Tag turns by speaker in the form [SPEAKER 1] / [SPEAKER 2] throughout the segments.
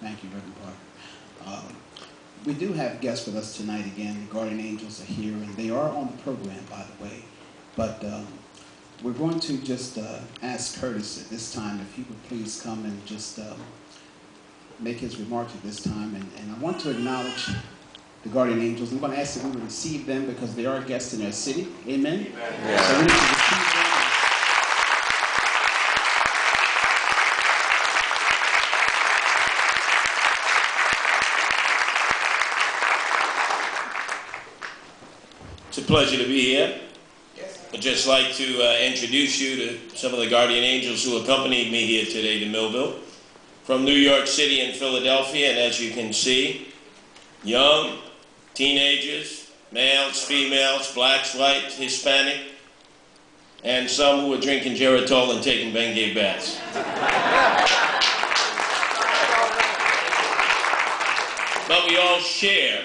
[SPEAKER 1] Thank you, Reverend Parker. We do have guests with us tonight again. The Guardian Angels are here, and they are on the program, by the way. But we're going to just ask Curtis at this time if he would please come and just make his remarks at this time. And I want to acknowledge the Guardian Angels. I'm going to ask that we would receive them because they are guests in our city. Amen? Amen. Yeah. So we need to receive them.
[SPEAKER 2] It's a pleasure to be here. I'd just like to introduce you to some of the Guardian Angels who accompanied me here today to Millville from New York City and Philadelphia. And as you can see, young, teenagers, males, females, blacks, whites, Hispanic, and some who are drinking Geritol and taking Bengay baths. But we all share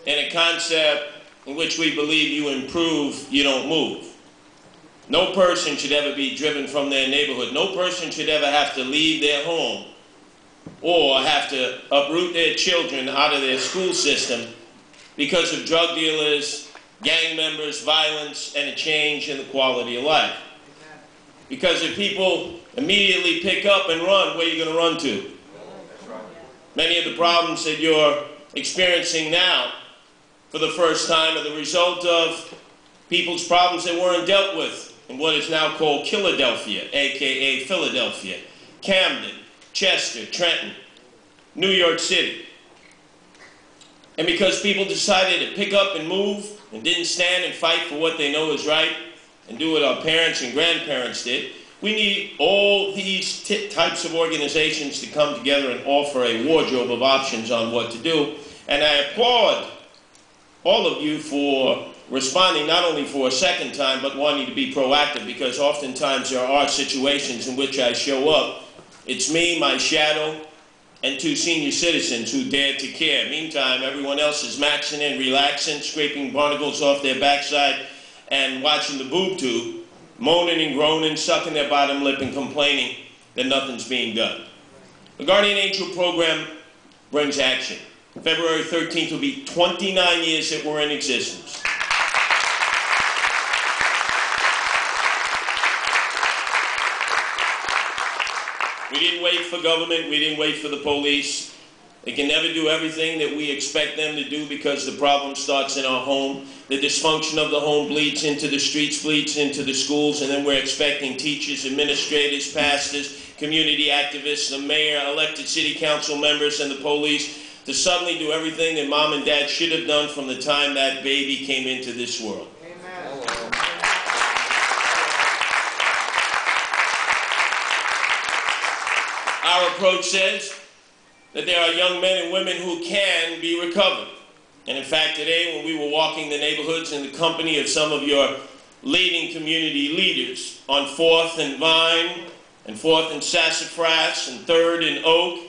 [SPEAKER 2] in a concept in which we believe you improve, you don't move. No person should ever be driven from their neighborhood. No person should ever have to leave their home or have to uproot their children out of their school system because of drug dealers, gang members, violence, and a change in the quality of life. Because if people immediately pick up and run, where are you going to run to? Many of the problems that you're experiencing now for the first time are the result of people's problems that weren't dealt with in what is now called Philadelphia, a.k.a. Philadelphia, Camden, Chester, Trenton, New York City. And because people decided to pick up and move and didn't stand and fight for what they know is right and do what our parents and grandparents did, we need all these types of organizations to come together and offer a wardrobe of options on what to do. And I applaud all of you for responding not only for a second time, but wanting to be proactive, because oftentimes there are situations in which I show up. It's me, my shadow, and two senior citizens who dared to care. Meantime, everyone else is maxing in, relaxing, scraping barnacles off their backside, and watching the boob tube, moaning and groaning, sucking their bottom lip and complaining that nothing's being done. The Guardian Angel program brings action. February 13th will be 29 years that we're in existence. We didn't wait for government, we didn't wait for the police. They can never do everything that we expect them to do because the problem starts in our home. The dysfunction of the home bleeds into the streets, bleeds into the schools, and then we're expecting teachers, administrators, pastors, community activists, the mayor, elected city council members, and the police to suddenly do everything that mom and dad should have done from the time that baby came into this world. Amen. Our approach says that there are young men and women who can be recovered. And in fact, today when we were walking the neighborhoods in the company of some of your leading community leaders on 4th and Vine, and 4th and Sassafras, and 3rd and Oak,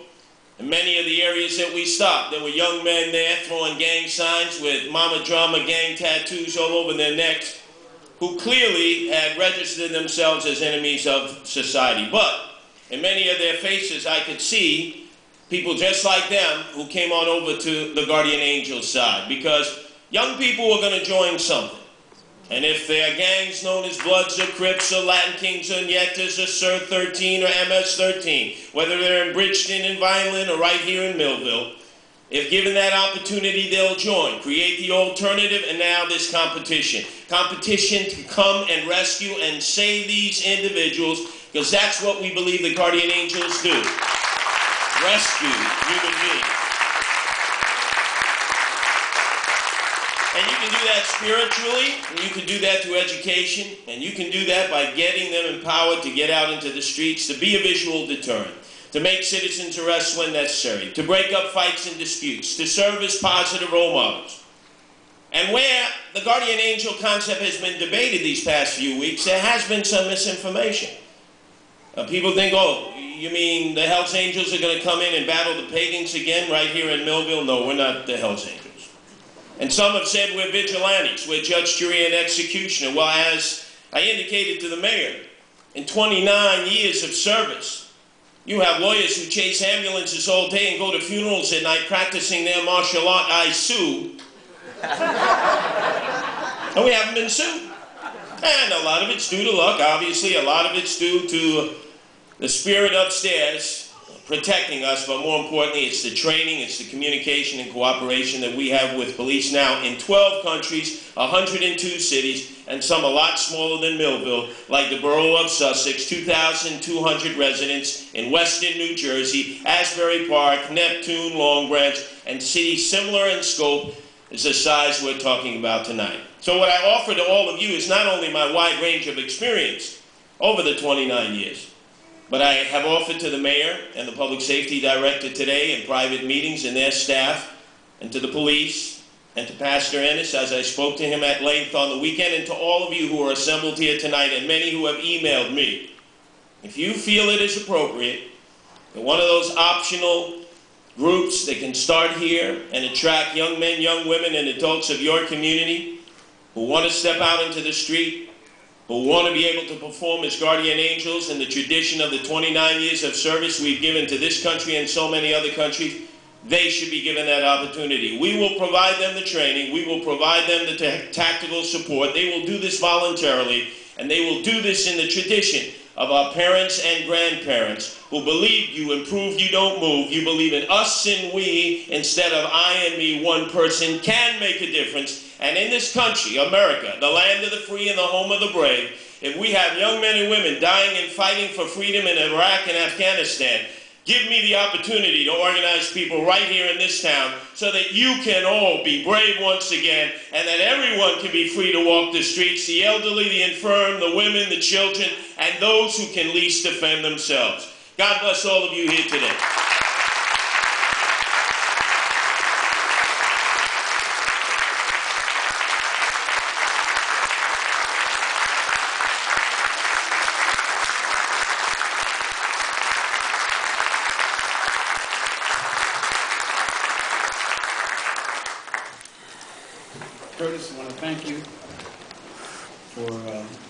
[SPEAKER 2] in many of the areas that we stopped, there were young men there throwing gang signs with Mama Drama gang tattoos all over their necks who clearly had registered themselves as enemies of society. But in many of their faces, I could see people just like them who came on over to the Guardian Angel side, because young people were going to join something. And if they are gangs known as Bloods or Crips or Latin Kings or Nietas or Sir 13 or MS 13, whether they're in Bridgeton and Vineland or right here in Millville, if given that opportunity, they'll join, create the alternative, and now this competition. Competition to come and rescue and save these individuals, because that's what we believe the Guardian Angels do. Rescue human beings. And you can do that spiritually, and you can do that through education, and you can do that by getting them empowered to get out into the streets, to be a visual deterrent, to make citizens arrests when necessary, to break up fights and disputes, to serve as positive role models. And where the Guardian Angel concept has been debated these past few weeks, there has been some misinformation. People think, oh, you mean the Hells Angels are going to come in and battle the pagans again right here in Millville? No, we're not the Hells Angels. And some have said we're vigilantes, we're judge, jury, and executioner. Well, as I indicated to the mayor, in 29 years of service, You have lawyers who chase ambulances all day and go to funerals at night practicing their martial art, I sue. And we haven't been sued. And a lot of it's due to luck, obviously. A lot of it's due to the spirit upstairs protecting us, but more importantly, it's the training, it's the communication and cooperation that we have with police now in 12 countries, 102 cities, and some a lot smaller than Millville, like the borough of Sussex, 2,200 residents in western New Jersey, Asbury Park, Neptune, Long Branch, and cities similar in scope as the size we're talking about tonight. So what I offer to all of you is not only my wide range of experience over the 29 years, but I have offered to the mayor and the public safety director today in private meetings and their staff, and to the police, and to Pastor Ennis as I spoke to him at length on the weekend, and to all of you who are assembled here tonight, and many who have emailed me. If you feel it is appropriate, that one of those optional groups that can start here and attract young men, young women, and adults of your community who want to step out into the street, who want to be able to perform as guardian angels in the tradition of the 29 years of service we've given to this country and so many other countries, they should be given that opportunity. We will provide them the training, we will provide them the tactical support, they will do this voluntarily, and they will do this in the tradition of our parents and grandparents who believed you improve, you don't move. You believe in us and we instead of I and me. One person can make a difference. And in this country, America, the land of the free and the home of the brave, if we have young men and women dying and fighting for freedom in Iraq and Afghanistan, give me the opportunity to organize people right here in this town so that you can all be brave once again and that everyone can be free to walk the streets, the elderly, the infirm, the women, the children, and those who can least defend themselves. God bless all of you here today.
[SPEAKER 1] Curtis, I want to thank you for